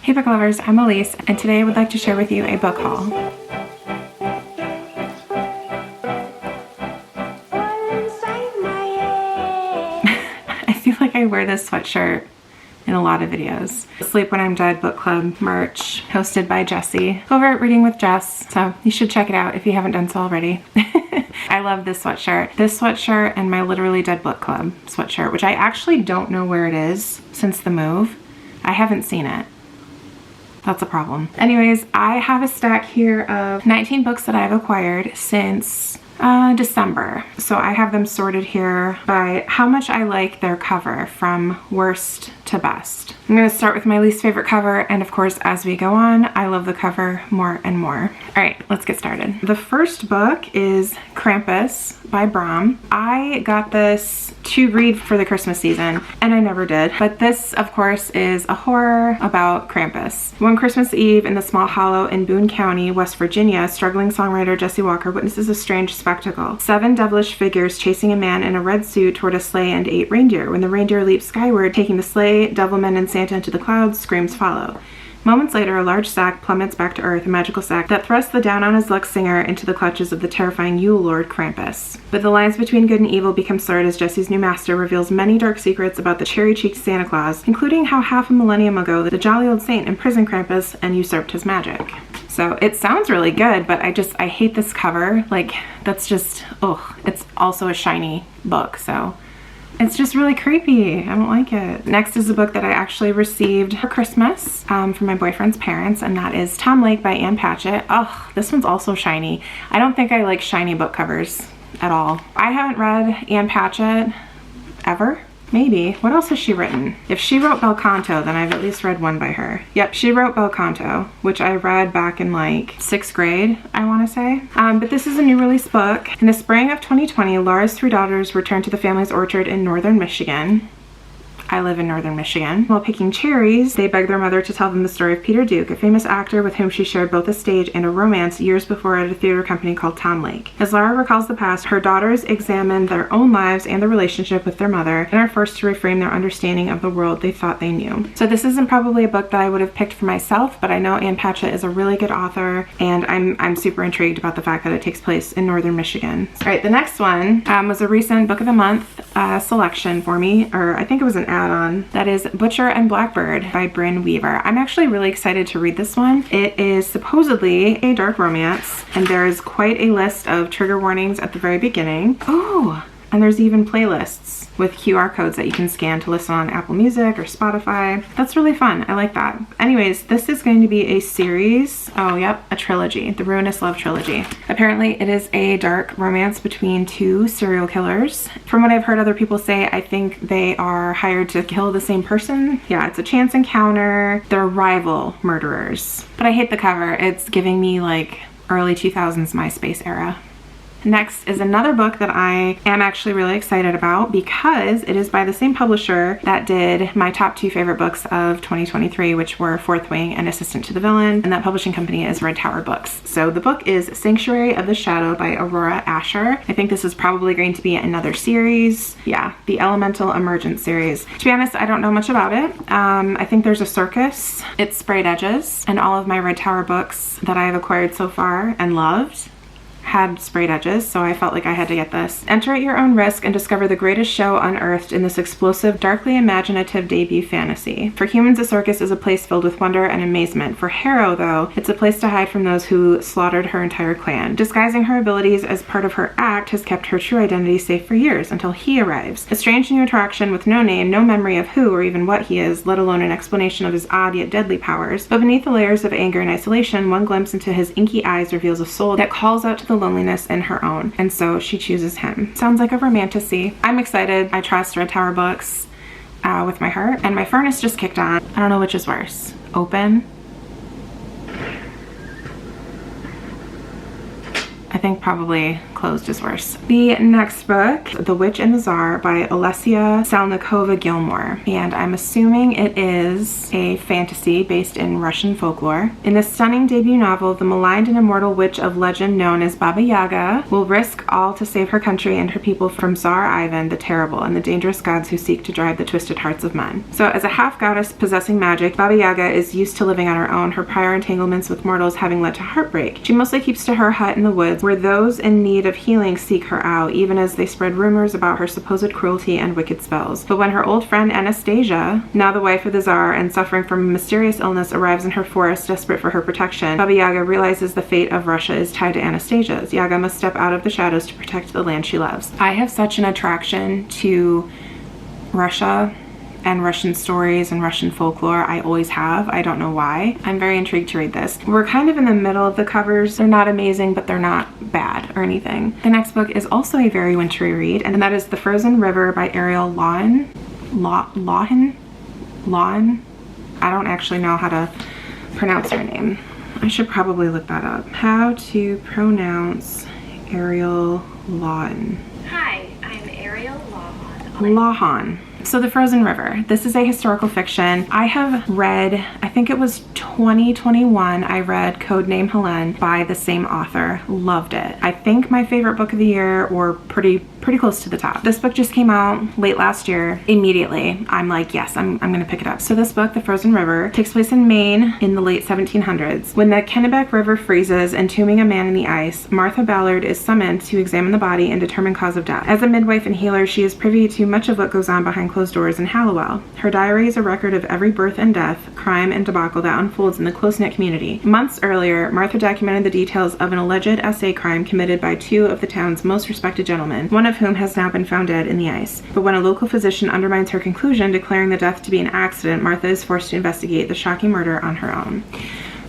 Hey book lovers, I'm Elise, and today I would like to share with you a book haul. I feel like I wear this sweatshirt in a lot of videos. Sleep When I'm Dead book club merch hosted by Jessie over at Reading with Jess, so you should check it out if you haven't done so already. I love this sweatshirt. This sweatshirt and my Literally Dead book club sweatshirt, which I actually don't know where it is since the move. I haven't seen it. That's a problem. Anyways, I have a stack here of 19 books that I've acquired since December. So I have them sorted here by how much I like their cover from worst to best. I'm going to start with my least favorite cover, and of course as we go on, I love the cover more and more. Alright, let's get started. The first book is Krampus by Brenn. I got this to read for the Christmas season, and I never did. But this, of course, is a horror about Krampus. One Christmas Eve in the small hollow in Boone County, West Virginia, struggling songwriter Jesse Walker witnesses a strange spectacle. 7 devilish figures chasing a man in a red suit toward a sleigh and 8 reindeer. When the reindeer leap skyward, taking the sleigh, devilmen and Santa into the clouds, screams follow. Moments later, a large sack plummets back to Earth, a magical sack that thrusts the down-on-his-luck singer into the clutches of the terrifying Yule Lord Krampus. But the lines between good and evil become slurred as Jesse's new master reveals many dark secrets about the cherry-cheeked Santa Claus, including how half a millennium ago the jolly old saint imprisoned Krampus and usurped his magic. So it sounds really good, but I hate this cover. Like, that's just, ugh. It's also a shiny book, so it's just really creepy. I don't like it. Next is a book that I actually received for Christmas from my boyfriend's parents, and that is Tom Lake by Ann Patchett. Oh, this one's also shiny. I don't think I like shiny book covers at all. I haven't read Ann Patchett ever. Maybe. What else has she written? If she wrote Bel Canto, then I've at least read one by her. Yep, she wrote Bel Canto, which I read back in like 6th grade, I want to say. But this is a new release book. In the spring of 2020, Laura's 3 daughters returned to the family's orchard in northern Michigan. I live in northern Michigan. While picking cherries, they begged their mother to tell them the story of Peter Duke, a famous actor with whom she shared both a stage and a romance years before at a theater company called Tom Lake. As Laura recalls the past, her daughters examine their own lives and their relationship with their mother and are forced to reframe their understanding of the world they thought they knew. So this isn't probably a book that I would have picked for myself, but I know Ann Patchett is a really good author, and I'm super intrigued about the fact that it takes place in northern Michigan. All right, the next one was a recent Book of the Month selection for me, or I think it was an add-on. That is Butcher and Blackbird by Brenn Weaver. I'm actually really excited to read this one. It is supposedly a dark romance, and there is quite a list of trigger warnings at the very beginning. Oh, and there's even playlists with QR codes that you can scan to listen on Apple Music or Spotify. That's really fun. I like that. Anyways, this is going to be a series. Oh, yep, a trilogy. The Ruinous Love Trilogy. Apparently, it is a dark romance between 2 serial killers. From what I've heard other people say, I think they are hired to kill the same person. Yeah, it's a chance encounter. They're rival murderers. But I hate the cover. It's giving me like early 2000s MySpace era. Next is another book that I am actually really excited about because it is by the same publisher that did my top 2 favorite books of 2023, which were Fourth Wing and Assistant to the Villain, and that publishing company is Red Tower Books. So the book is Sanctuary of the Shadow by Aurora Asher. I think this is probably going to be another series. Yeah, the Elemental Emergence series. To be honest, I don't know much about it. I think there's a circus. It's sprayed edges, and all of my Red Tower books that I have acquired so far and loved had sprayed edges, so I felt like I had to get this. Enter at your own risk and discover the greatest show unearthed in this explosive, darkly imaginative debut fantasy. For humans, a circus is a place filled with wonder and amazement. For Harrow, though, it's a place to hide from those who slaughtered her entire clan. Disguising her abilities as part of her act has kept her true identity safe for years, until he arrives. A strange new attraction with no name, no memory of who or even what he is, let alone an explanation of his odd yet deadly powers. But beneath the layers of anger and isolation, one glimpse into his inky eyes reveals a soul that calls out to the loneliness in her own, and so she chooses him. Sounds like a romantasy. I'm excited. I trust Red Tower Books with my heart, and my furnace just kicked on. I don't know which is worse. Open. I think probably closed is worse. The next book, The Witch and the Tsar by Olesya Salnikova-Gilmore, and I'm assuming it is a fantasy based in Russian folklore. In this stunning debut novel, the maligned and immortal witch of legend known as Baba Yaga will risk all to save her country and her people from Tsar Ivan the Terrible and the dangerous gods who seek to drive the twisted hearts of men. So as a half-goddess possessing magic, Baba Yaga is used to living on her own, her prior entanglements with mortals having led to heartbreak. She mostly keeps to her hut in the woods, where those in need of healing seek her out, even as they spread rumors about her supposed cruelty and wicked spells. But when her old friend Anastasia, now the wife of the Tsar and suffering from a mysterious illness, arrives in her forest desperate for her protection, Baba Yaga realizes the fate of Russia is tied to Anastasia's. Yaga must step out of the shadows to protect the land she loves. I have such an attraction to Russia and Russian stories and Russian folklore. I always have. I don't know why. I'm very intrigued to read this. We're kind of in the middle of the covers. They're not amazing, but they're not bad or anything. The next book is also a very wintry read, and that is The Frozen River by Ariel Lawin. Lawin? I don't actually know how to pronounce her name. I should probably look that up. How to pronounce Ariel Lawin. Hi, I'm Ariel Lawin. Lawin. So The Frozen River. This is a historical fiction. I have read, I think it was 2021, I read Codename Helene by the same author. Loved it. I think my favorite book of the year, or pretty close to the top. This book just came out late last year. Immediately, I'm like, yes, I'm gonna pick it up. So this book, The Frozen River, takes place in Maine in the late 1700s. When the Kennebec River freezes, entombing a man in the ice, Martha Ballard is summoned to examine the body and determine cause of death. As a midwife and healer, she is privy to much of what goes on behind closed doors in Hallowell. Her diary is a record of every birth and death, crime and debacle that unfolds in the close-knit community. Months earlier, Martha documented the details of an alleged essay crime committed by two of the town's most respected gentlemen, one of whom has now been found dead in the ice. But when a local physician undermines her conclusion, declaring the death to be an accident, Martha is forced to investigate the shocking murder on her own.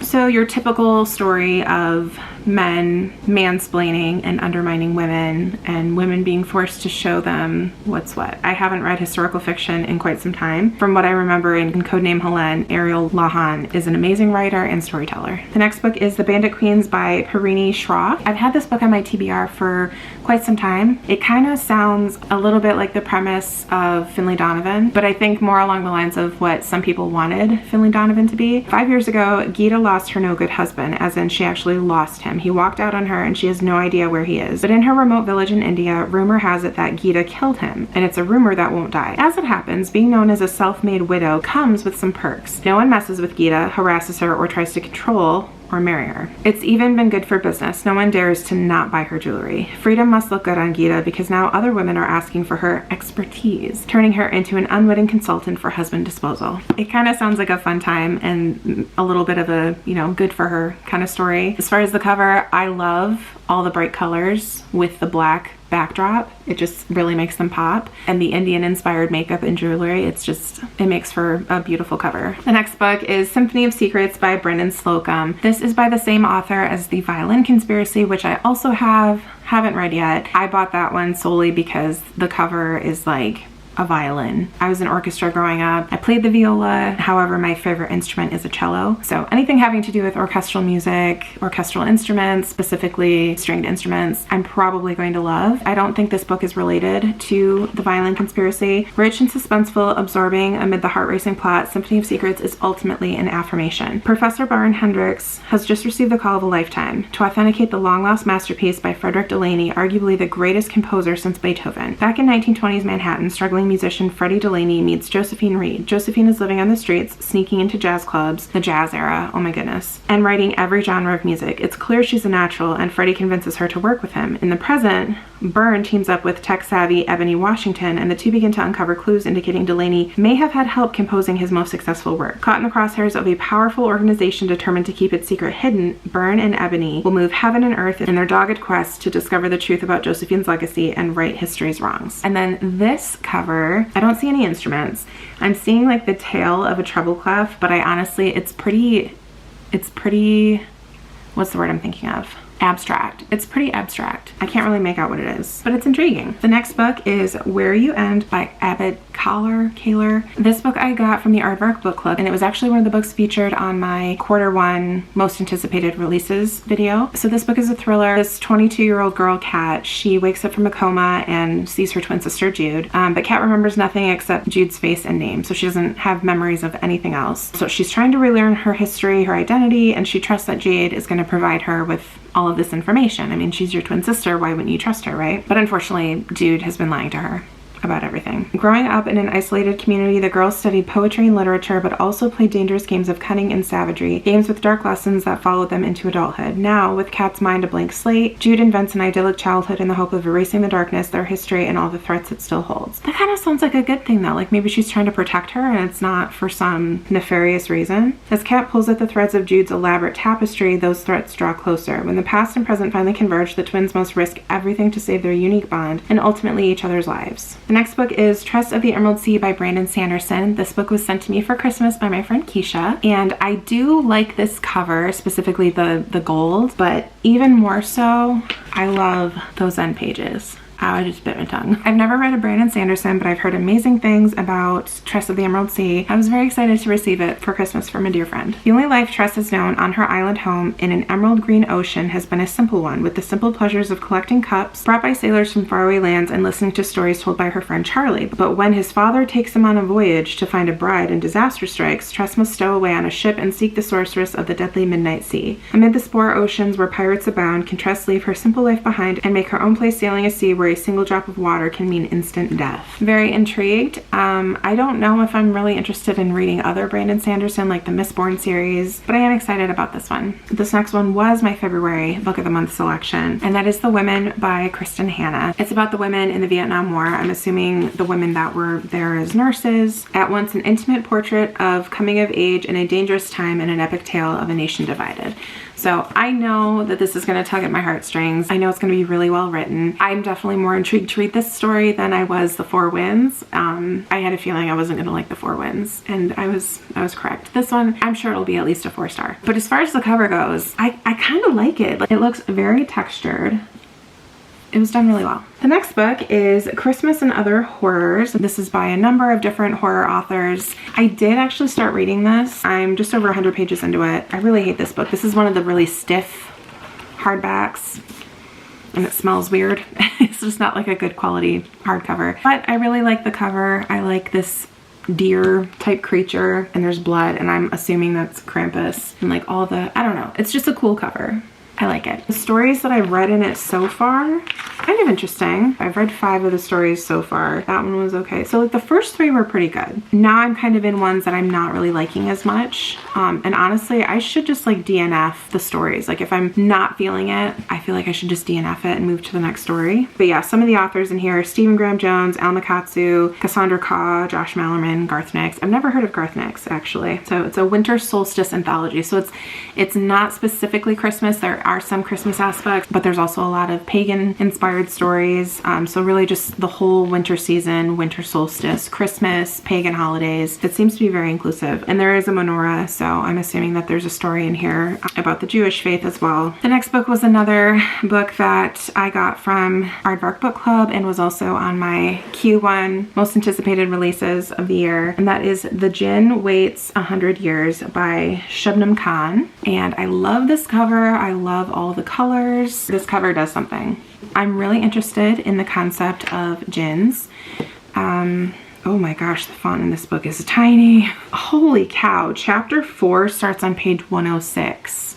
So your typical story of men mansplaining and undermining women, and women being forced to show them what's what. I haven't read historical fiction in quite some time. From what I remember in Codename Helene, Ariel Lawin is an amazing writer and storyteller. The next book is The Bandit Queens by Parini Shroff. I've had this book on my TBR for quite some time. It kind of sounds a little bit like the premise of Finlay Donovan, but I think more along the lines of what some people wanted Finlay Donovan to be. 5 years ago, Gita lost her no-good husband, as in she actually lost him. He walked out on her and she has no idea where he is. But in her remote village in India, rumor has it that Gita killed him, and it's a rumor that won't die. As it happens, being known as a self-made widow comes with some perks. No one messes with Gita, harasses her, or tries to control or marry her. It's even been good for business. No one dares to not buy her jewelry. Freedom must look good on Gita because now other women are asking for her expertise, turning her into an unwitting consultant for husband disposal. It kind of sounds like a fun time and a little bit of a, you know, good for her kind of story. As far as the cover, I love all the bright colors with the black backdrop. It just really makes them pop. And the Indian inspired makeup and jewelry, it makes for a beautiful cover. The next book is Symphony of Secrets by Brendan Slocum. This is by the same author as The Violin Conspiracy, which I also haven't read yet. I bought that one solely because the cover is like a violin. I was in orchestra growing up. I played the viola. However, my favorite instrument is a cello. So anything having to do with orchestral music, orchestral instruments, specifically stringed instruments, I'm probably going to love. I don't think this book is related to The Violin Conspiracy. Rich and suspenseful, absorbing amid the heart-racing plot, Symphony of Secrets is ultimately an affirmation. Professor Baron Hendricks has just received the call of a lifetime to authenticate the long-lost masterpiece by Frederick Delaney, arguably the greatest composer since Beethoven. Back in 1920s Manhattan, struggling musician Freddie Delaney meets Josephine Reed. Josephine is living on the streets, sneaking into jazz clubs, the jazz era, oh my goodness, and writing every genre of music. It's clear she's a natural, and Freddie convinces her to work with him. In the present, Byrne teams up with tech-savvy Ebony Washington, and the two begin to uncover clues indicating Delaney may have had help composing his most successful work. Caught in the crosshairs of a powerful organization determined to keep its secret hidden, Byrne and Ebony will move heaven and earth in their dogged quest to discover the truth about Josephine's legacy and right history's wrongs. And then this cover, I don't see any instruments. I'm seeing like the tail of a treble clef, but I honestly, it's pretty, what's the word I'm thinking of? abstract. It's pretty abstract. I can't really make out what it is, but it's intriguing. The next book is Where You End by Abbott Kaler. This book I got from the Aardvark Book Club, and it was actually one of the books featured on my quarter 1 most anticipated releases video. So this book is a thriller. This 22-year-old girl, Kat, she wakes up from a coma and sees her twin sister, Jude. But Kat remembers nothing except Jude's face and name, so she doesn't have memories of anything else. So she's trying to relearn her history, her identity, and she trusts that Jade is going to provide her with all of this information. I mean, she's your twin sister. Why wouldn't you trust her, right? But unfortunately, Jude has been lying to her about everything. Growing up in an isolated community, the girls studied poetry and literature, but also played dangerous games of cunning and savagery, games with dark lessons that followed them into adulthood. Now, with Kat's mind a blank slate, Jude invents an idyllic childhood in the hope of erasing the darkness, their history, and all the threats it still holds. That kind of sounds like a good thing, though. Like maybe she's trying to protect her and it's not for some nefarious reason. As Kat pulls at the threads of Jude's elaborate tapestry, those threats draw closer. When the past and present finally converge, the twins must risk everything to save their unique bond and ultimately each other's lives. The next book is Trust of the Emerald Sea by Brandon Sanderson. This book was sent to me for Christmas by my friend Keisha, and I do like this cover, specifically the gold, but even more so, I love those end pages. I just bit my tongue. I've never read a Brandon Sanderson, but I've heard amazing things about Tress of the Emerald Sea. I was very excited to receive it for Christmas from a dear friend. The only life Tress has known on her island home in an emerald green ocean has been a simple one, with the simple pleasures of collecting cups brought by sailors from faraway lands and listening to stories told by her friend Charlie. But when his father takes him on a voyage to find a bride and disaster strikes, Tress must stow away on a ship and seek the sorceress of the deadly Midnight Sea. Amid the spore oceans where pirates abound, can Tress leave her simple life behind and make her own place sailing a sea where a single drop of water can mean instant death. Very intrigued. I don't know if I'm really interested in reading other Brandon Sanderson, like the Mistborn series, but I am excited about this one. This next one was my February Book of the Month selection, and that is The Women by Kristen Hanna. It's about the women in the Vietnam War. I'm assuming the women that were there as nurses. At once an intimate portrait of coming of age in a dangerous time and an epic tale of a nation divided. So I know that this is going to tug at my heartstrings. I know it's going to be really well written. I'm definitely more intrigued to read this story than I was The Four Winds. I had a feeling I wasn't going to like The Four Winds, and I was correct. This one, I'm sure it'll be at least a 4-star. But as far as the cover goes, I kind of like it. It looks very textured. It was done really well. The next book is Christmas and Other Horrors. This is by a number of different horror authors. I did actually start reading this. I'm just over 100 pages into it. I really hate this book. This is one of the really stiff hardbacks, and it smells weird. It's just not like a good quality hardcover. But I really like the cover. I like this deer type creature, and there's blood, and I'm assuming that's Krampus, and like all the, I don't know. It's just a cool cover. I like it. The stories that I've read in it so far, kind of interesting. I've read 5 of the stories so far. That one was okay. So like the first 3 were pretty good. Now I'm kind of in ones that I'm not really liking as much. And honestly, I should just like DNF the stories. Like if I'm not feeling it, I feel like I should just DNF it and move to the next story. But yeah, some of the authors in here, Stephen Graham Jones, Al Nakatsu, Cassandra Kaw, Josh Mallerman, Garth Nix. I've never heard of Garth Nix actually. So it's a winter solstice anthology. So it's not specifically Christmas. There are some Christmas aspects, but there's also a lot of pagan inspired stories. So really just the whole winter season, winter solstice, Christmas, pagan holidays. It seems to be very inclusive. And there is a menorah, so I'm assuming that there's a story in here about the Jewish faith as well. The next book was another book that I got from Aardvark Book Club and was also on my Q1 most anticipated releases of the year. And that is The Jinn Waits 100 Years by Shubnam Khan. And I love this cover. I love all the colors. This cover does something. I'm really interested in the concept of jinns. Oh my gosh, the font in this book is tiny. Holy cow. Chapter 4 starts on page 106.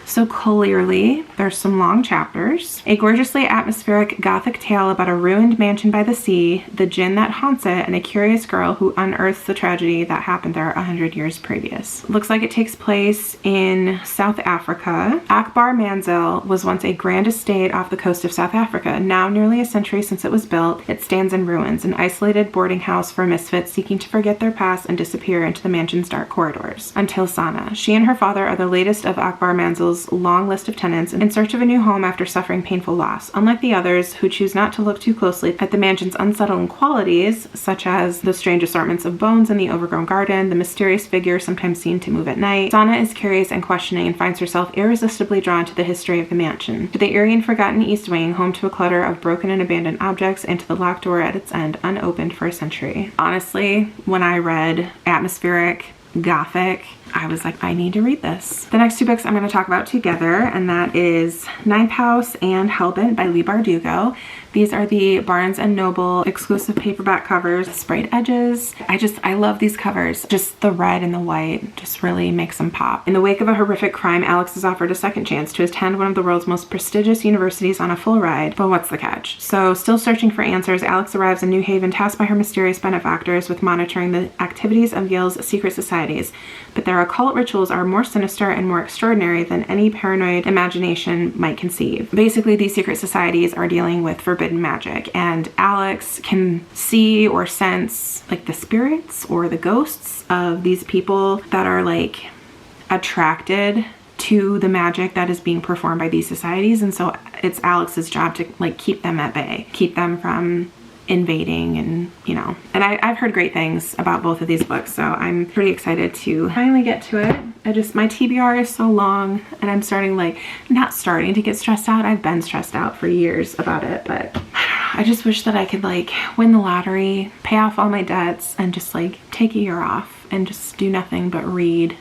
So clearly there's some long chapters. A gorgeously atmospheric gothic tale about a ruined mansion by the sea, the jinn that haunts it, and a curious girl who unearths the tragedy that happened there 100 years previous. Looks like it takes place in South Africa. Akbar Manzil was once a grand estate off the coast of South Africa. Now nearly a century since it was built, it stands in ruins, an isolated boarding house for misfits seeking to forget their past and disappear into the mansion's dark corridors. Until Sana. She and her father are the latest of Akbar Manzil's people's long list of tenants in search of a new home after suffering painful loss. Unlike the others, who choose not to look too closely at the mansion's unsettling qualities, such as the strange assortments of bones in the overgrown garden, the mysterious figure sometimes seen to move at night, Sana is curious and questioning and finds herself irresistibly drawn to the history of the mansion, to the eerie and forgotten East Wing, home to a clutter of broken and abandoned objects, and to the locked door at its end, unopened for a century. Honestly, when I read atmospheric, gothic, I was like, I need to read this. The next two books I'm going to talk about together, and that is Ninth House and Hellbent by Leigh Bardugo. These are the Barnes & Noble exclusive paperback covers, sprayed edges. I love these covers. Just the red and the white just really makes them pop. In the wake of a horrific crime, Alex is offered a second chance to attend one of the world's most prestigious universities on a full ride. But what's the catch? So, still searching for answers, Alex arrives in New Haven tasked by her mysterious benefactors with monitoring the activities of Yale's secret societies. But their occult rituals are more sinister and more extraordinary than any paranoid imagination might conceive. Basically, these secret societies are dealing with forbidden magic, and Alex can see or sense like the spirits or the ghosts of these people that are like attracted to the magic that is being performed by these societies. And so it's Alex's job to like keep them at bay, keep them from invading, and and I've heard great things about both of these books, so I'm pretty excited to finally get to it. My TBR is so long, and I'm not starting to get stressed out. I've been stressed out for years about it, but I just wish that I could like win the lottery, pay off all my debts, and just like take a year off and just do nothing but read.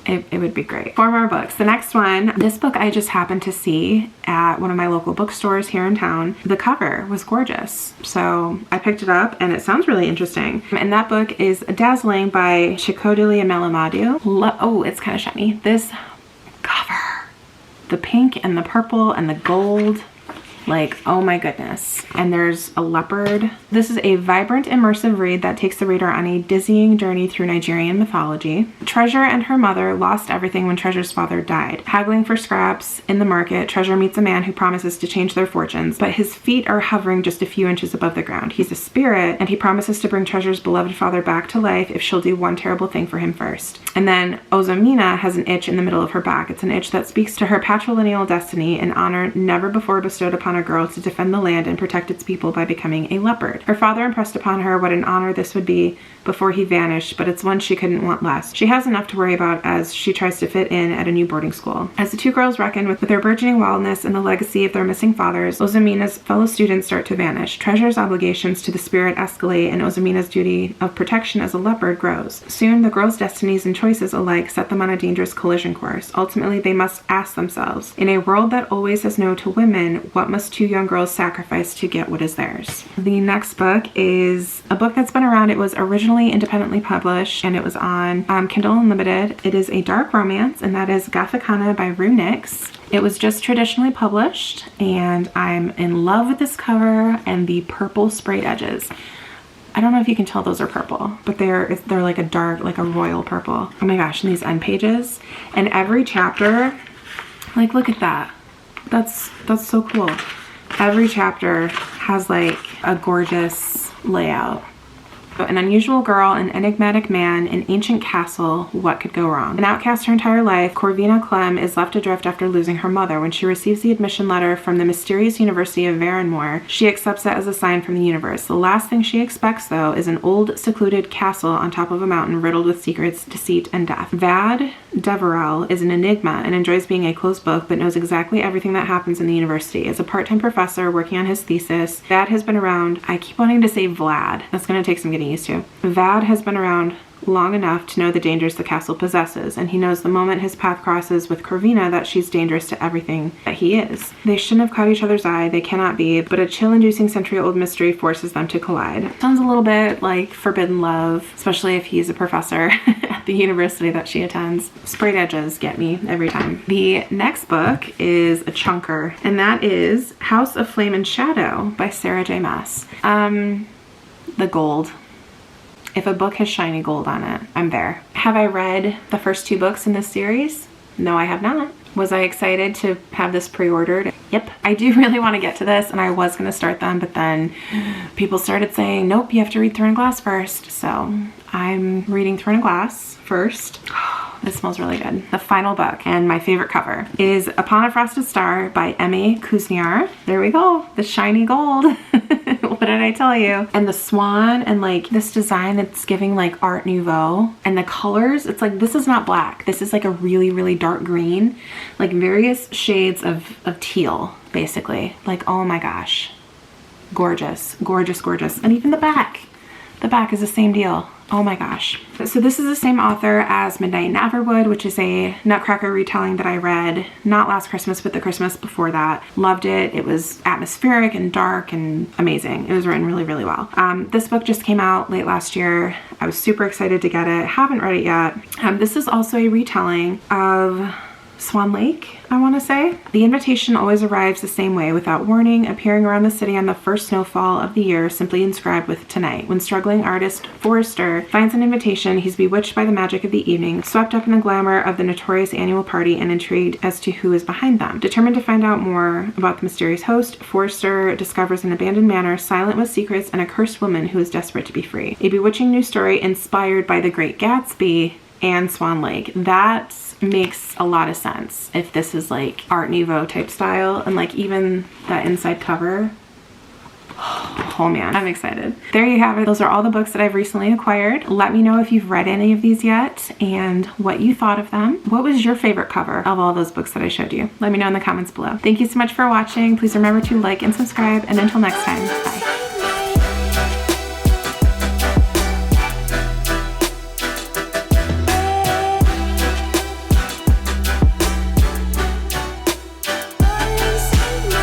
It would be great. 4 more books. The next one, this book I just happened to see at one of my local bookstores here in town. The cover was gorgeous, so I picked it up and it sounds really interesting. And that book is Dazzling by Chikodelia Melamadu. Oh, it's kind of shiny. This cover, the pink and the purple and the gold, like, oh my goodness. And there's a leopard. This is a vibrant, immersive read that takes the reader on a dizzying journey through Nigerian mythology. Treasure and her mother lost everything when Treasure's father died. Haggling for scraps in the market, Treasure meets a man who promises to change their fortunes, but his feet are hovering just a few inches above the ground. He's a spirit, and he promises to bring Treasure's beloved father back to life if she'll do one terrible thing for him first. And then Ozamina has an itch in the middle of her back. It's an itch that speaks to her patrilineal destiny, an honor never before bestowed upon a girl to defend the land and protect its people by becoming a leopard. Her father impressed upon her what an honor this would be before he vanished, but it's one she couldn't want less. She has enough to worry about as she tries to fit in at a new boarding school. As the two girls reckon with their burgeoning wildness and the legacy of their missing fathers, Ozamina's fellow students start to vanish. Treasure's obligations to the spirit escalate, and Ozamina's duty of protection as a leopard grows. Soon, the girls' destinies and choices alike set them on a dangerous collision course. Ultimately, they must ask themselves, in a world that always says no to women, what must two young girls sacrifice to get what is theirs? The next book is a book that's been around. It was originally independently published, and it was on Kindle Unlimited. It is a dark romance, and that is Gothicana by Rue Nix. It was just traditionally published, and I'm in love with this cover and the purple sprayed edges. I don't know if you can tell those are purple, but they're like a dark, like a royal purple. Oh my gosh, and these end pages. And every chapter, like, look at that. That's so cool. Every chapter has like a gorgeous layout. An unusual girl, an enigmatic man, an ancient castle, what could go wrong? An outcast her entire life, Corvina Clem is left adrift after losing her mother. When she receives the admission letter from the mysterious University of Varanmore, she accepts it as a sign from the universe. The last thing she expects, though, is an old, secluded castle on top of a mountain riddled with secrets, deceit, and death. Vad Deverell is an enigma and enjoys being a closed book, but knows exactly everything that happens in the university. As a part-time professor working on his thesis, Vad has been around, I keep wanting to say Vlad. That's going to take some getting used to. Vad has been around long enough to know the dangers the castle possesses, and he knows the moment his path crosses with Corvina that she's dangerous to everything that he is. They shouldn't have caught each other's eye, they cannot be, but a chill-inducing century-old mystery forces them to collide. Sounds a little bit like forbidden love, especially if he's a professor at the university that she attends. Sprayed edges get me every time. The next book is a chunker, and that is House of Flame and Shadow by Sarah J. Maas. The gold. If a book has shiny gold on it, I'm there. Have I read the first 2 books in this series? No, I have not. Was I excited to have this pre-ordered? Yep. I do really want to get to this, and I was going to start them, but then people started saying, nope, you have to read Thorn Glass first. So I'm reading Throne of Glass first. This smells really good. The final book and my favorite cover is A Pon of Frosted Star by Emmy Kuzniar. There we go, the shiny gold. What did I tell you? And the swan and like this design that's giving like Art Nouveau, and the colors, it's like, this is not black. This is like a really, really dark green, like various shades of teal, basically. Like, oh my gosh. Gorgeous, gorgeous, gorgeous. And even the back is the same deal. Oh my gosh. So this is the same author as Midnight in Averwood, which is a Nutcracker retelling that I read not last Christmas, but the Christmas before that. Loved it. It was atmospheric and dark and amazing. It was written really, really well. This book just came out late last year. I was super excited to get it. Haven't read it yet. This is also a retelling of Swan Lake, I want to say. The invitation always arrives the same way, without warning, appearing around the city on the first snowfall of the year, simply inscribed with tonight. When struggling artist Forrester finds an invitation, he's bewitched by the magic of the evening, swept up in the glamour of the notorious annual party, and intrigued as to who is behind them. Determined to find out more about the mysterious host, Forrester discovers an abandoned manor, silent with secrets, and a cursed woman who is desperate to be free. A bewitching new story inspired by The Great Gatsby and Swan Lake. That makes a lot of sense if this is like Art Nouveau type style, and like even that inside cover. Oh man, I'm excited. There you have it. Those are all the books that I've recently acquired. Let me know if you've read any of these yet and what you thought of them. What was your favorite cover of all those books that I showed you? Let me know in the comments below. Thank you so much for watching. Please remember to like and subscribe, and until next time, bye.